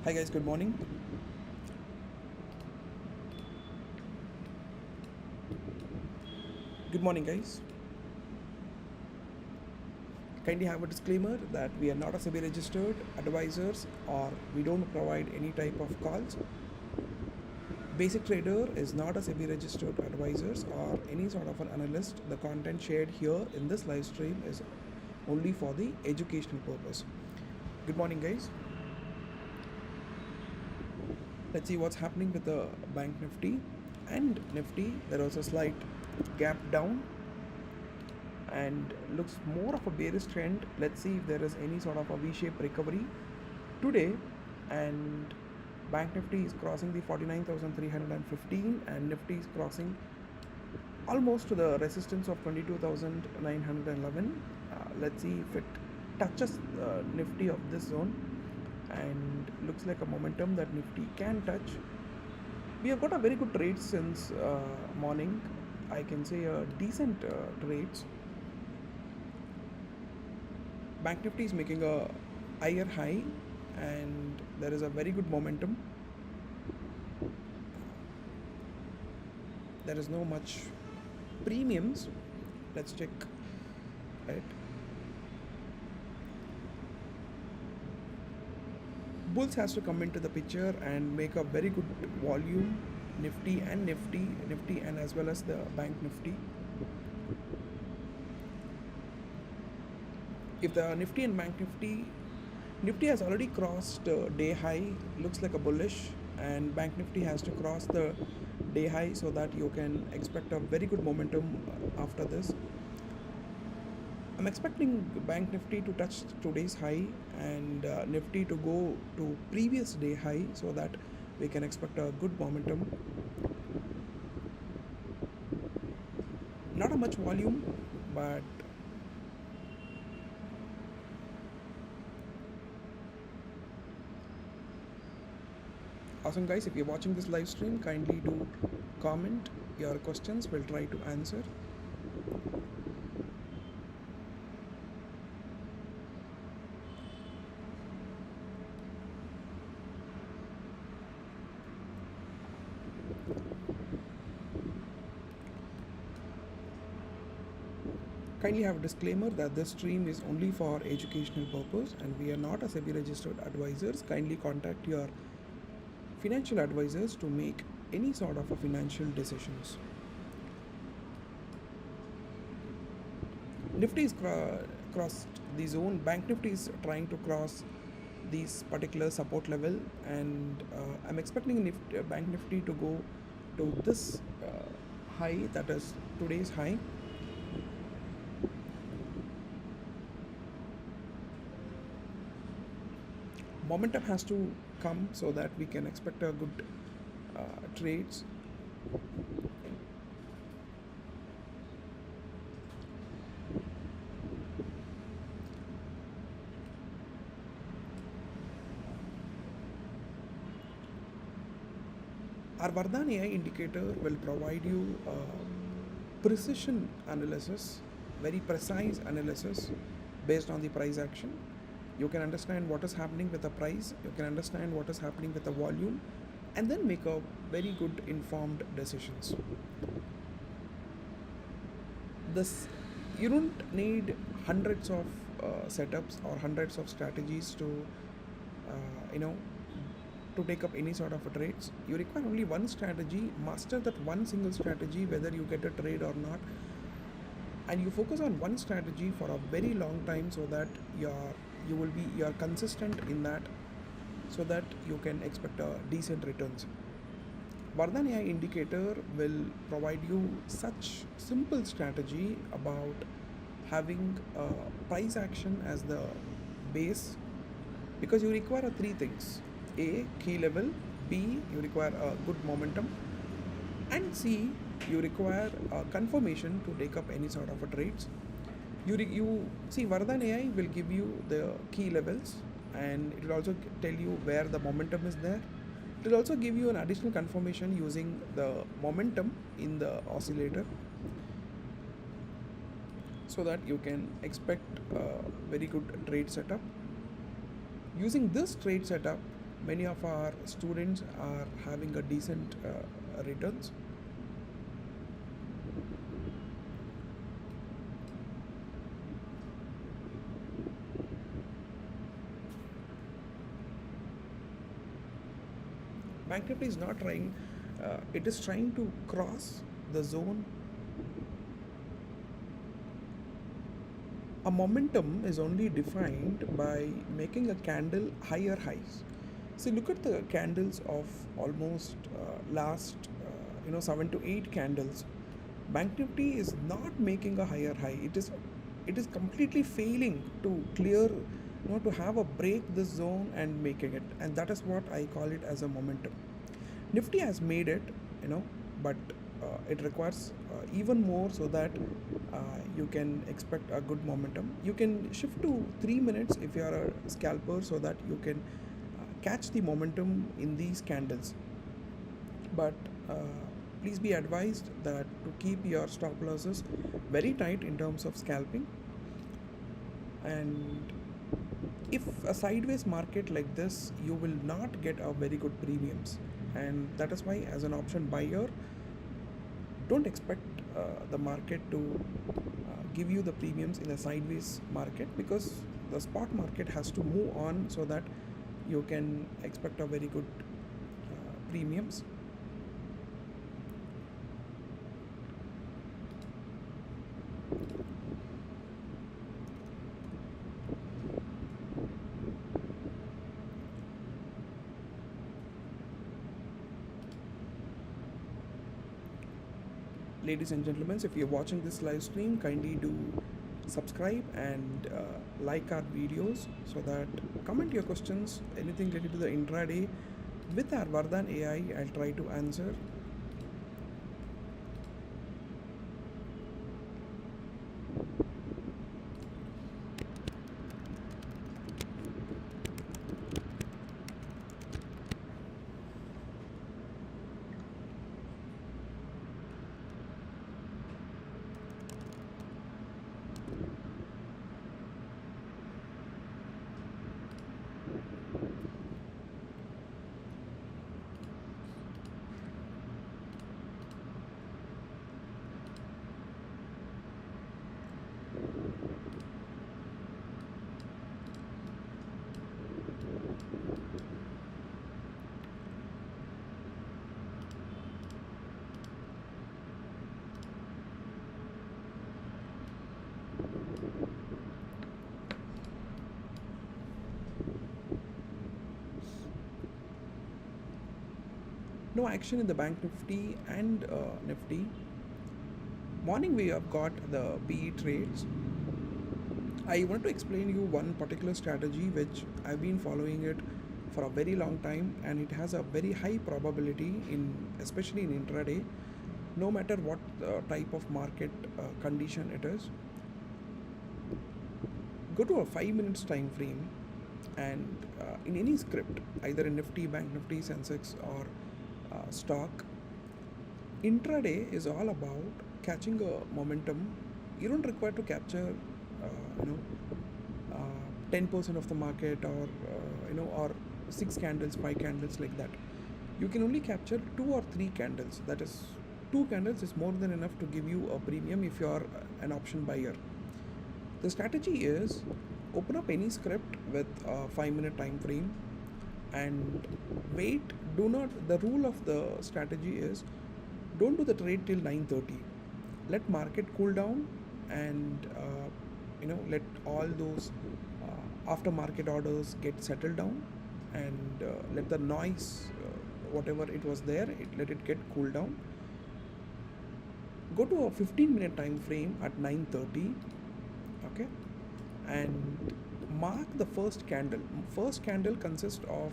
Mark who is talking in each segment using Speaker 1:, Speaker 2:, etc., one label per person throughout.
Speaker 1: Hi guys, good morning. Good morning guys. Kindly have a disclaimer that we are not a SEBI registered advisors or we don't provide any type of calls. Basic Trader is not a SEBI registered advisors or any sort of an analyst. The content shared here in this live stream is only for the educational purpose. Good morning guys. Let's see what's happening with the Bank Nifty and Nifty. There was a slight gap down and looks more of a bearish trend. Let's see if there is any sort of a V-shaped recovery today. And Bank Nifty is crossing the 49,315 and Nifty is crossing almost to the resistance of 22,911. Let's see if it touches Nifty of this zone, and looks like a momentum that Nifty can touch. We have got a very good trade since morning. I can say decent trades. Bank Nifty is making a higher high and there is a very good momentum. There is no much premiums. Let's check it. Bulls has to come into the picture and make a very good volume. Nifty and as well as the Bank Nifty. If the Nifty and Bank Nifty has already crossed day high, looks like a bullish, and Bank Nifty has to cross the day high so that you can expect a very good momentum after this. I'm expecting Bank Nifty to touch today's high and Nifty to go to previous day high so that we can expect a good momentum. Not a much volume, but awesome guys. If you're watching this live stream, kindly do comment your questions. We'll try to answer. Kindly have a disclaimer that this stream is only for educational purpose and we are not a SEBI registered advisors. Kindly contact your financial advisors to make any sort of a financial decisions. Nifty is crossed the zone. Bank Nifty is trying to cross these particular support level, and I'm expecting Bank Nifty to go to this high, that is today's high. Momentum has to come so that we can expect a good trades. Our Vardhan AI indicator will provide you precision analysis, very precise analysis based on the price action. You can understand what is happening with the price, you can understand what is happening with the volume, and then make a very good informed decisions. This, you don't need hundreds of setups or hundreds of strategies to to take up any sort of a trades. You require only one strategy. Master that one single strategy, whether you get a trade or not, and you focus on one strategy for a very long time so that you're consistent in that, so that you can expect decent returns. Vardhan AI indicator will provide you such simple strategy about having price action as the base, because you require three things: A, key level; B, you require a good momentum; and C, you require a confirmation to take up any sort of a trades. You see, Vardhan AI will give you the key levels, and it will also tell you where the momentum is there. It will also give you an additional confirmation using the momentum in the oscillator, so that you can expect a very good trade setup. Using this trade setup, many of our students are having a decent returns. Banknifty is not trying, it is trying to cross the zone. A momentum is only defined by making a candle higher highs. See, look at the candles of almost last 7 to 8 candles. Bank Nifty is not making a higher high. It is completely failing to clear, to have a break this zone and making it, and that is what I call it as a momentum. Nifty has made it, but it requires even more so that you can expect a good momentum. You can shift to 3 minutes if you are a scalper so that you can catch the momentum in these candles. But please be advised that to keep your stop losses very tight in terms of scalping. And if a sideways market like this, you will not get a very good premiums, and that is why as an option buyer, don't expect the market to give you the premiums in a sideways market, because the spot market has to move on so that you can expect a very good premiums. Ladies and gentlemen, if you're watching this live stream, kindly do subscribe and like our videos, so that comment your questions, anything related to the intraday with our Vardhan AI, I'll try to answer. No action in the Bank Nifty and Nifty. Morning we have got the PE trades. I want to explain you one particular strategy which I've been following it for a very long time, and it has a very high probability in, especially in intraday, no matter what type of market condition it is. Go to a 5 minutes time frame, and in any script, either in Nifty, Bank Nifty, Sensex, or stock, intraday is all about catching a momentum. You don't require to capture you know 10% of the market, or 6 candles, 5 candles, like that. You can only capture 2 or 3 candles. That is, 2 candles is more than enough to give you a premium if you are an option buyer. The strategy is open up any script with a 5 minute time frame and wait. Do not, the rule of the strategy is, don't do the trade till 9:30. Let market cool down, and let all those aftermarket orders get settled down, and let the noise, whatever it was there, let it get cooled down. Go to a 15-minute time frame at 9:30, okay, and mark the first candle. First candle consists of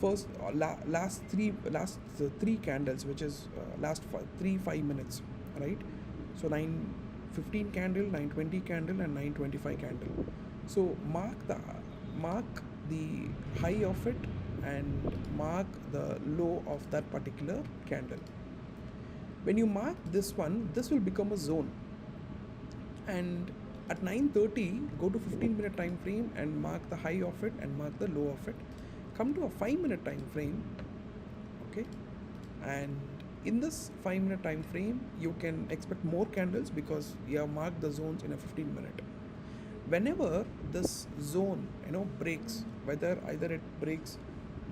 Speaker 1: last three candles, which is last 3 5 minutes, right? So 9:15 candle, 9:20 candle, and 9:25 candle. So mark the high of it and mark the low of that particular candle. When you mark this one, this will become a zone, and at 9:30 go to 15-minute time frame and mark the high of it and mark the low of it. come to a 5-minute time frame, okay, and in this 5-minute time frame you can expect more candles because you have marked the zones in a 15-minute. Whenever this zone breaks, whether either it breaks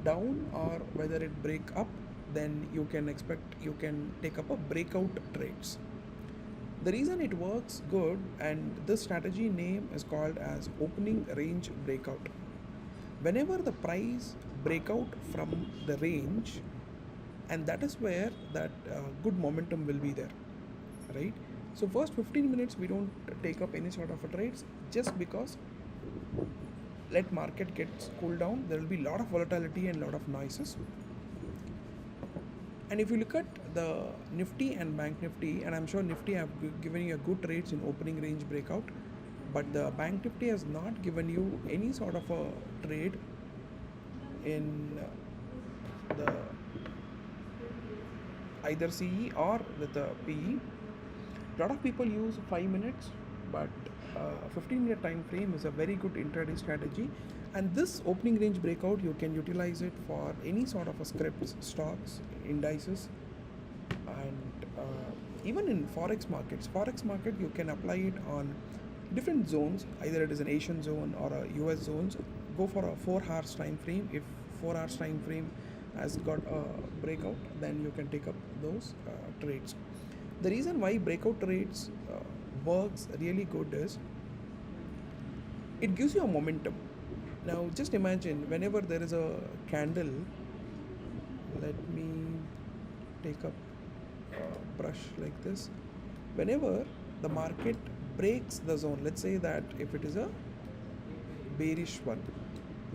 Speaker 1: down or whether it break up, then you can take up a breakout trades. The reason it works good, and this strategy name is called as opening range breakout. Whenever the price break out from the range, and that is where that good momentum will be there, right? So first 15 minutes we don't take up any sort of a trades, just because let market gets cool down. There will be a lot of volatility and a lot of noises. And if you look at the Nifty and Bank Nifty, and I'm sure Nifty have given you a good trades in opening range breakout, but the Bank Nifty has not given you any sort of a trade in the either CE or with the PE. A lot of people use 5 minutes, but 15-minute time frame is a very good intraday strategy. And this opening range breakout, you can utilize it for any sort of a scripts, stocks, indices, and even in forex markets. Forex market, you can apply it on different zones, either it is an Asian zone or a US zones. Go for a 4 hours time frame. If 4 hours time frame has got a breakout, then you can take up those trades. The reason why breakout trades works really good is it gives you a momentum. Now just imagine whenever there is a candle, let me take up a brush like this. Whenever the market breaks the zone, let's say that if it is a bearish one,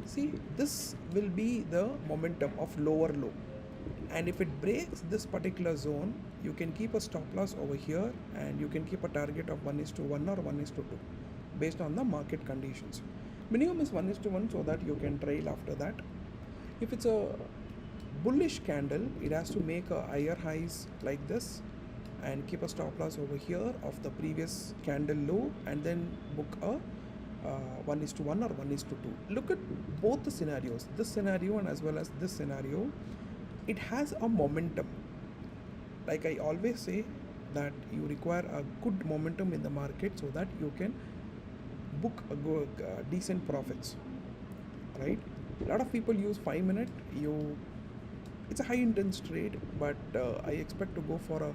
Speaker 1: see, this will be the momentum of lower low, and if it breaks this particular zone, you can keep a stop loss over here, and you can keep a target of 1:1 or 1:2 based on the market conditions. Minimum is 1:1 so that you can trail after that. If it's a bullish candle, it has to make a higher highs like this and keep a stop loss over here of the previous candle low, and then book a 1:1 or 1:2. Look at both the scenarios, this scenario and as well as this scenario. It has a momentum. Like I always say, that you require a good momentum in the market so that you can book a good, decent profits, right? A lot of people use 5 minute. It's a high intense trade, but I expect to go for a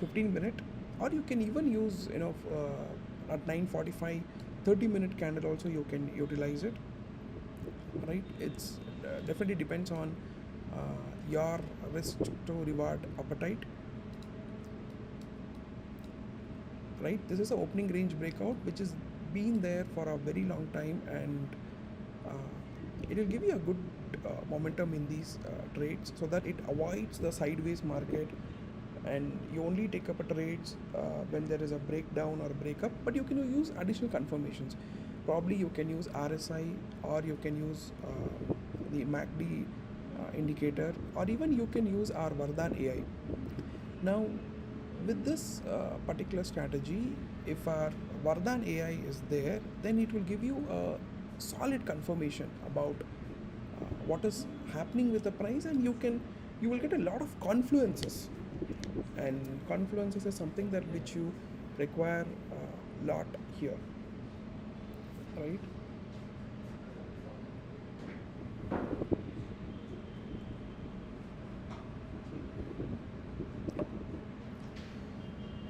Speaker 1: 15 minute, or you can even use at 9:45 30-minute candle also you can utilize it, right? It's definitely depends on your risk to reward appetite, right? This is an opening range breakout which has been there for a very long time, and it will give you a good momentum in these trades, so that it avoids the sideways market, and you only take up a trades when there is a breakdown or breakup. But you can use additional confirmations. Probably you can use RSI, or you can use the MACD indicator, or even you can use our Vardhan AI. Now with this particular strategy, if our Vardhan AI is there, then it will give you a solid confirmation about what is happening with the price, and you will get a lot of confluences, and confluences is something that which you require a lot here, right?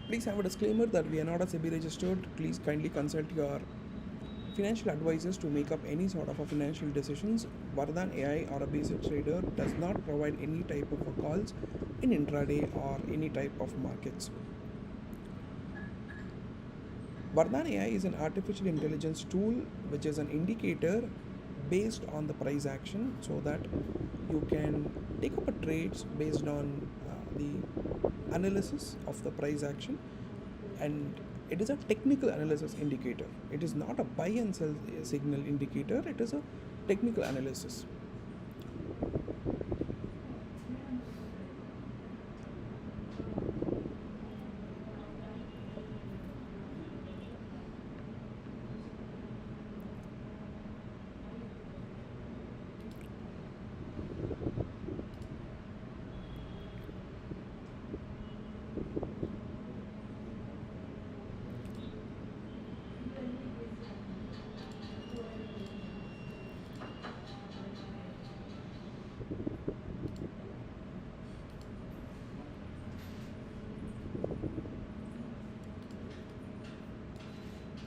Speaker 1: Please have a disclaimer that we are not a SEBI registered. Please kindly consult your financial advisors to make up any sort of a financial decisions. Vardhan AI or a basic trader does not provide any type of calls in intraday or any type of markets. Vardhan AI is an artificial intelligence tool which is an indicator based on the price action, so that you can take up a trades based on the analysis of the price action, and it is a technical analysis indicator. It is not a buy and sell signal indicator, it is a technical analysis.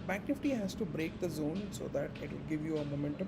Speaker 1: Bank Nifty has to break the zone so that it will give you a momentum.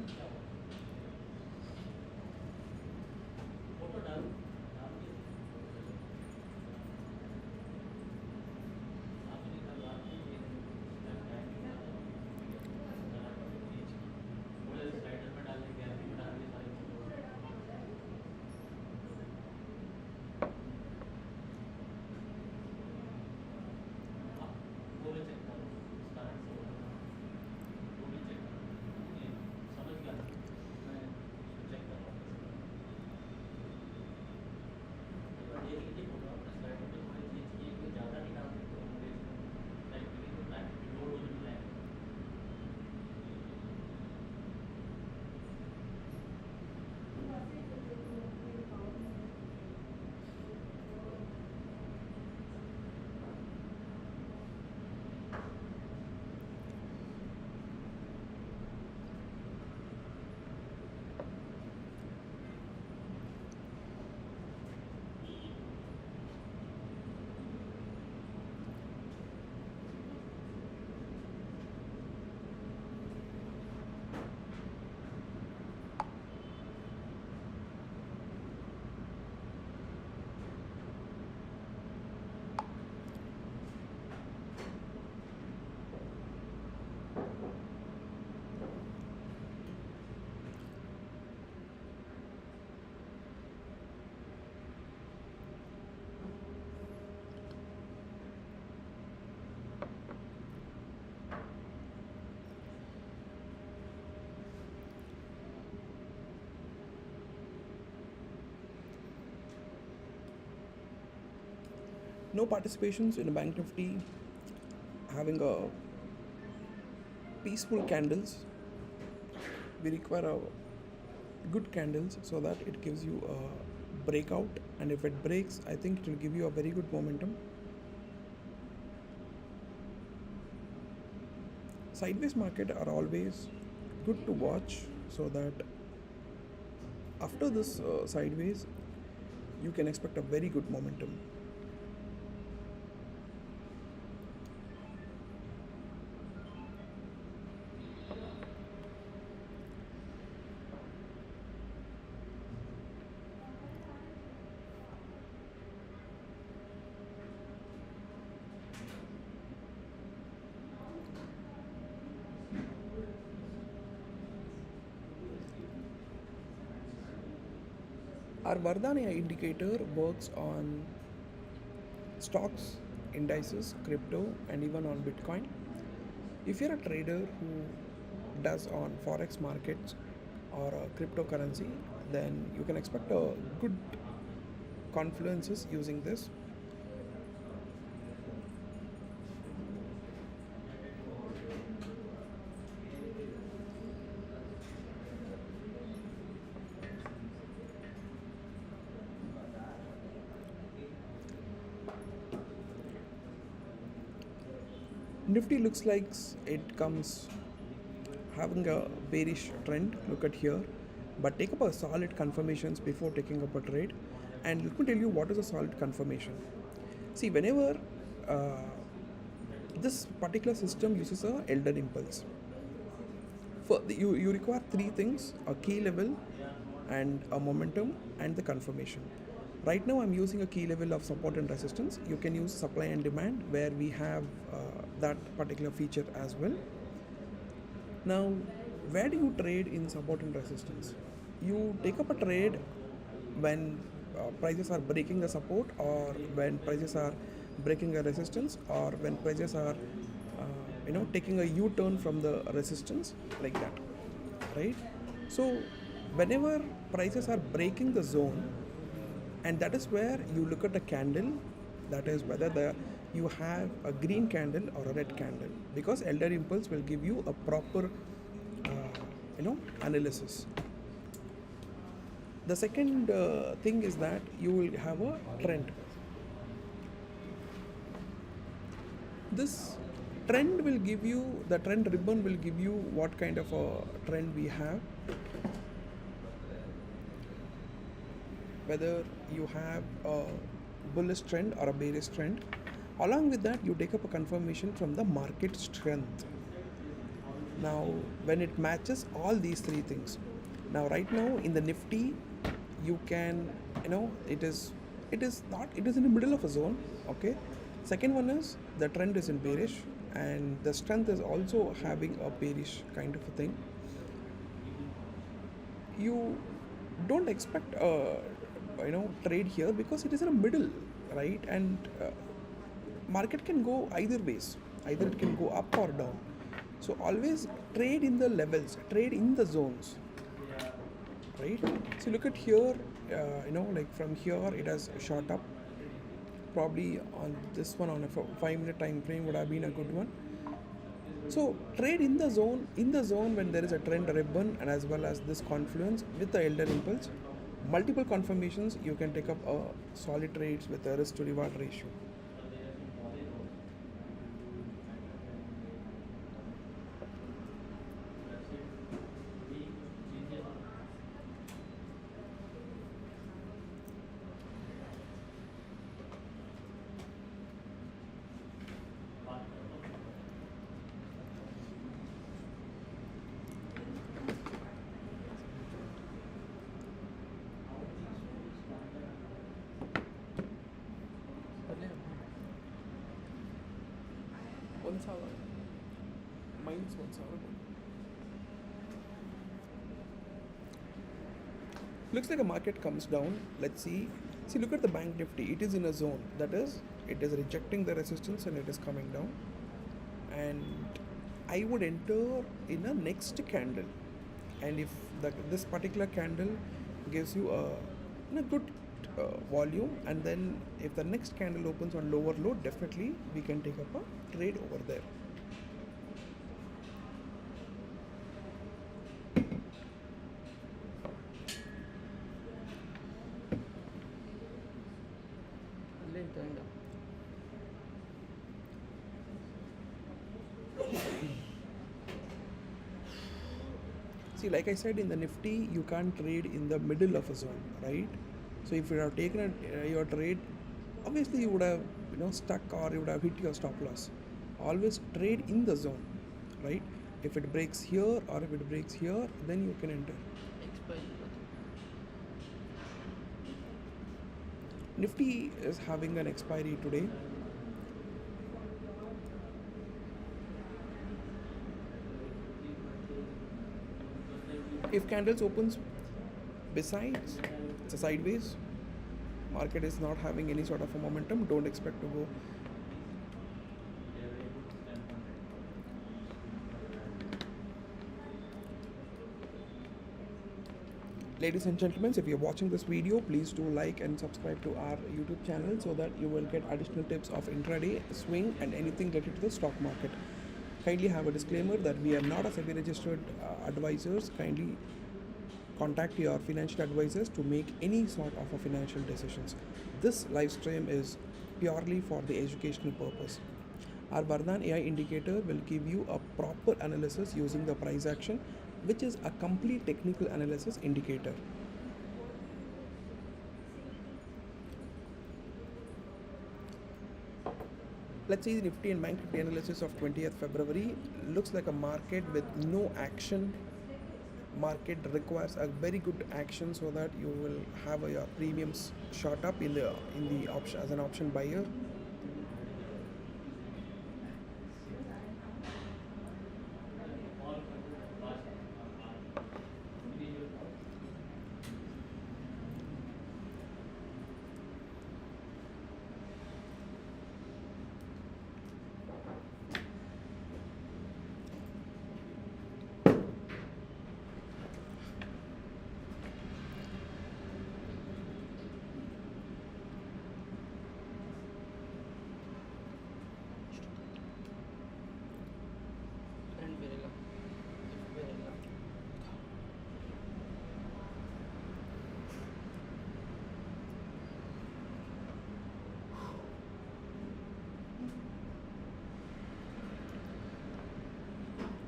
Speaker 1: No participations in a Bank Nifty having a peaceful candles. We require a good candles so that it gives you a breakout, and if it breaks, I think it will give you a very good momentum. Sideways market are always good to watch so that after this sideways you can expect a very good momentum. Our Vardhan indicator works on stocks, indices, crypto, and even on Bitcoin. If you're a trader who does on forex markets or cryptocurrency, then you can expect a good confluences using this. Nifty looks like it comes having a bearish trend. Look at here, but take up a solid confirmations before taking up a trade. And let me tell you what is a solid confirmation. See, whenever uh, this particular system uses a elder impulse, you require three things: a key level, and a momentum, and the confirmation. Right now I'm using a key level of support and resistance. You can use supply and demand where we have that particular feature as well. Now, where do you trade in support and resistance? You take up a trade when prices are breaking the support, or when prices are breaking a resistance, or when prices are taking a U-turn from the resistance, like that, right? So whenever prices are breaking the zone, and that is where you look at a candle, that is whether you have a green candle or a red candle, because elder impulse will give you a proper analysis. The second thing is that you will have a trend. This trend will give you, the trend ribbon will give you what kind of a trend we have, whether you have a bullish trend or a bearish trend. Along with that, you take up a confirmation from the market strength. Now when it matches all these three things, now right now in the Nifty, you can, it is not, it is in the middle of a zone. Okay, second one is the trend is in bearish, and the strength is also having a bearish kind of a thing. You don't expect a trade here because it is in the middle, right? And market can go either ways, either it can go up or down. So always trade in the levels, trade in the zones, right? So look at here, like from here it has shot up. Probably on this one on a 5 minute time frame would have been a good one. So trade in the zone when there is a trend ribbon and as well as this confluence with the elder impulse, multiple confirmations, you can take up a solid trades with a risk to reward ratio. Minus 1,000. Looks like a market comes down. Let's see. See, look at the bank nifty. It is in a zone. That is, it is rejecting the resistance and it is coming down. And I would enter in a next candle. And if this particular candle gives you a good volume, and then if the next candle opens on lower low, definitely we can take up a trade over there. See, like I said, in the Nifty, you can't trade in the middle of a zone, right? So if you have taken your trade, obviously you would have stuck, or you would have hit your stop loss. Always trade in the zone, right? If it breaks here or if it breaks here, then you can enter. Nifty is having an expiry today. If candles opens besides, it's a sideways, market is not having any sort of a momentum, don't expect to go. Ladies and gentlemen, if you're watching this video, please do like and subscribe to our YouTube channel so that you will get additional tips of intraday, swing and anything related to the stock market. Kindly have a disclaimer that we are not a SEBI registered advisors. Kindly contact your financial advisors to make any sort of a financial decisions. This live stream is purely for the educational purpose. Our Vardhan AI indicator will give you a proper analysis using the price action, which is a complete technical analysis indicator. Let's see the Nifty and Banknifty analysis of 20th February. Looks like a market with no action. Market requires a very good action so that you will have your premiums shot up in the option as an option buyer.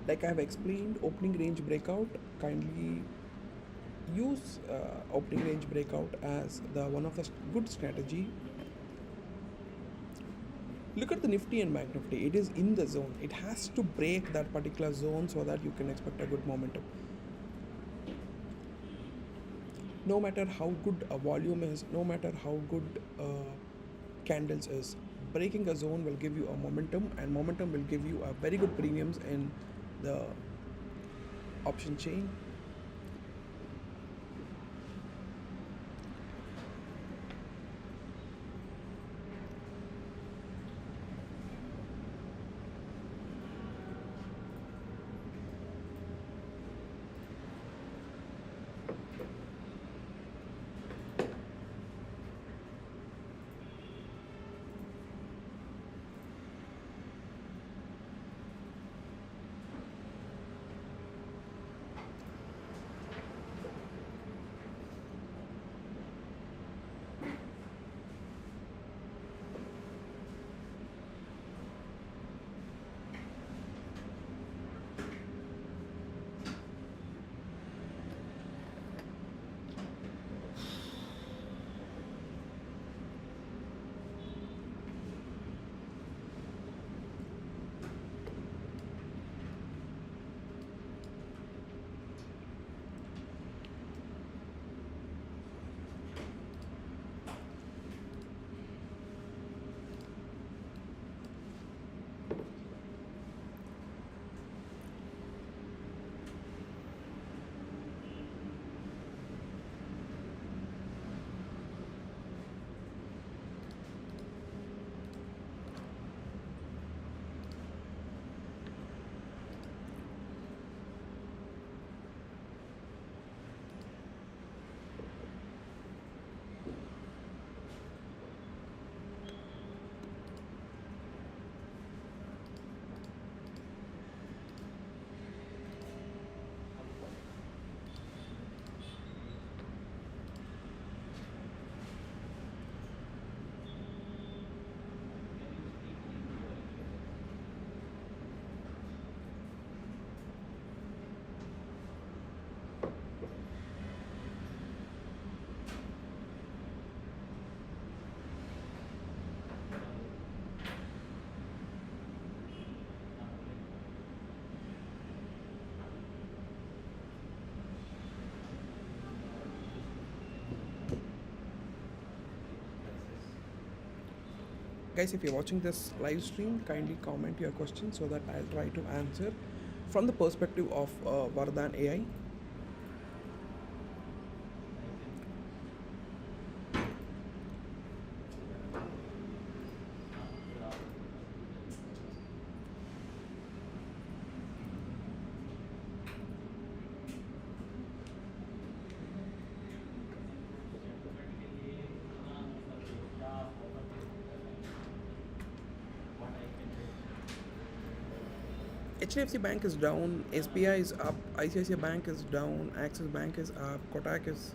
Speaker 1: Like I have explained, opening range breakout, kindly use opening range breakout as the one of the good strategy. Look at the Nifty and Banknifty. It is in the zone. It has to break that particular zone so that you can expect a good momentum. No matter how good a volume is, no matter how good candles is, breaking a zone will give you a momentum, and momentum will give you a very good premiums in the option chain. Guys, if you're watching this live stream, kindly comment your questions so that I'll try to answer from the perspective of Vardhan AI. HDFC Bank is down, SBI is up, ICICI Bank is down, Axis Bank is up, Kotak is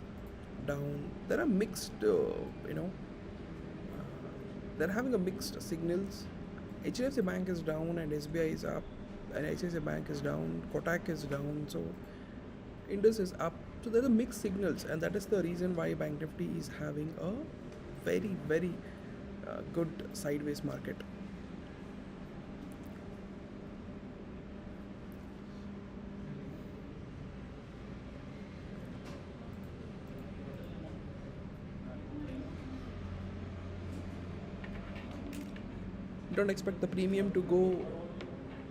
Speaker 1: down. There are mixed, they're having a mixed signals. HDFC Bank is down and SBI is up, and ICICI Bank is down, Kotak is down, so Indus is up. So there are mixed signals, and that is the reason why Bank Nifty is having a very, very good sideways market. Don't expect the premium to go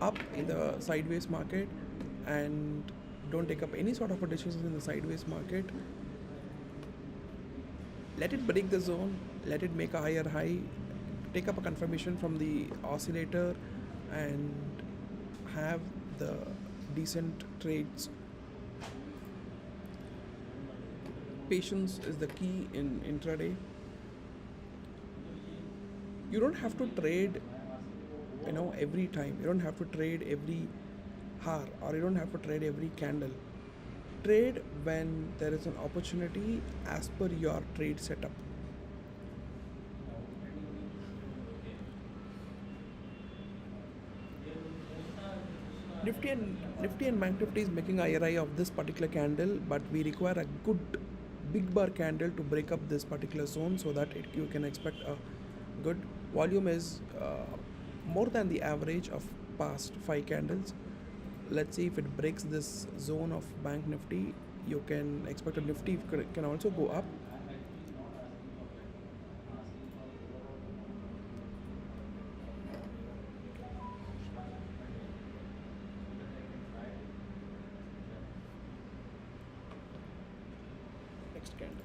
Speaker 1: up in the sideways market, and don't take up any sort of a decision in the sideways market. Let it break the zone, let it make a higher high, take up a confirmation from the oscillator, and have the decent trades. Patience is the key in intraday. You don't have to trade every time. You don't have to trade every hour, or you don't have to trade every candle. Trade when there is an opportunity as per your trade setup. Nifty and Bank Nifty is making a high of this particular candle, but we require a good big bar candle to break up this particular zone so that you can expect a good Volume is more than the average of past 5 candles. Let's see if it breaks this zone of bank nifty. You can expect a nifty can also go up. Next candle.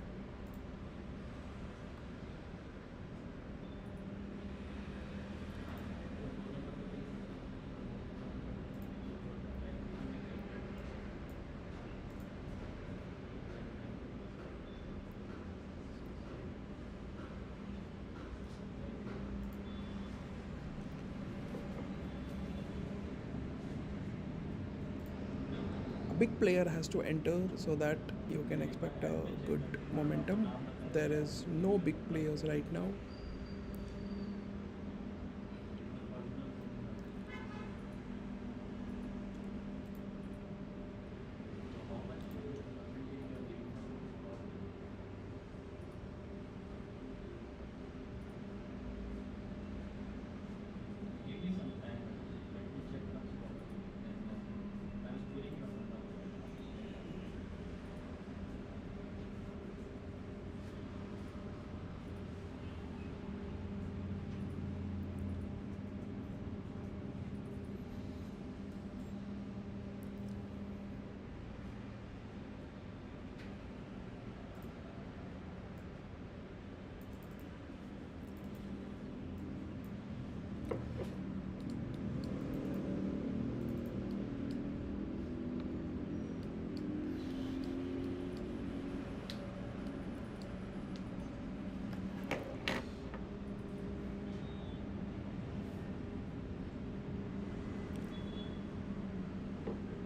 Speaker 1: A big player has to enter so that you can expect a good momentum. There is no big players right now.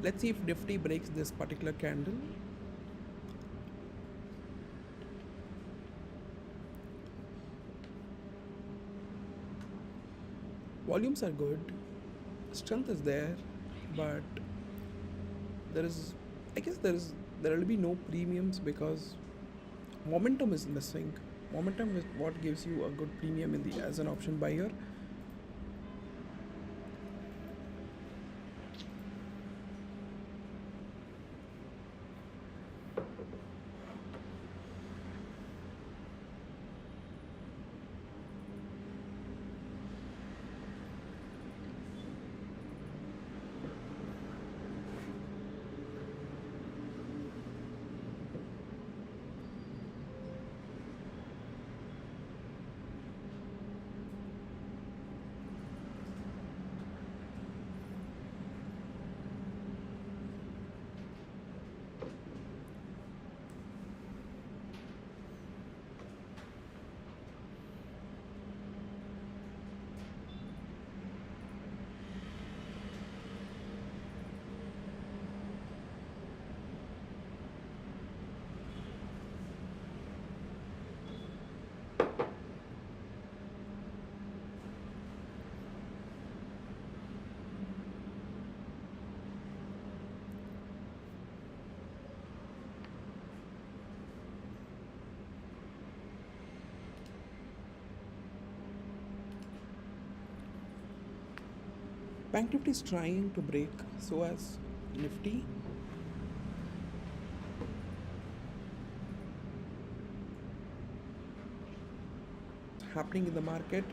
Speaker 1: Let's see if Nifty breaks this particular candle. Volumes are good, strength is there, but there is, I guess there will be no premiums because momentum is missing. Momentum is what gives you a good premium in the as an option buyer. Banknifty is trying to break, so as Nifty. Happening in the market,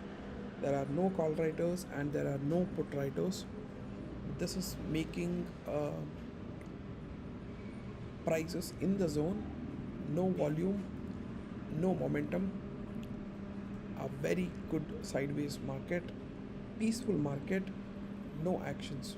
Speaker 1: there are no call writers and there are no put writers. This is making prices in the zone, no volume, no momentum, a very good sideways market, peaceful market, no actions.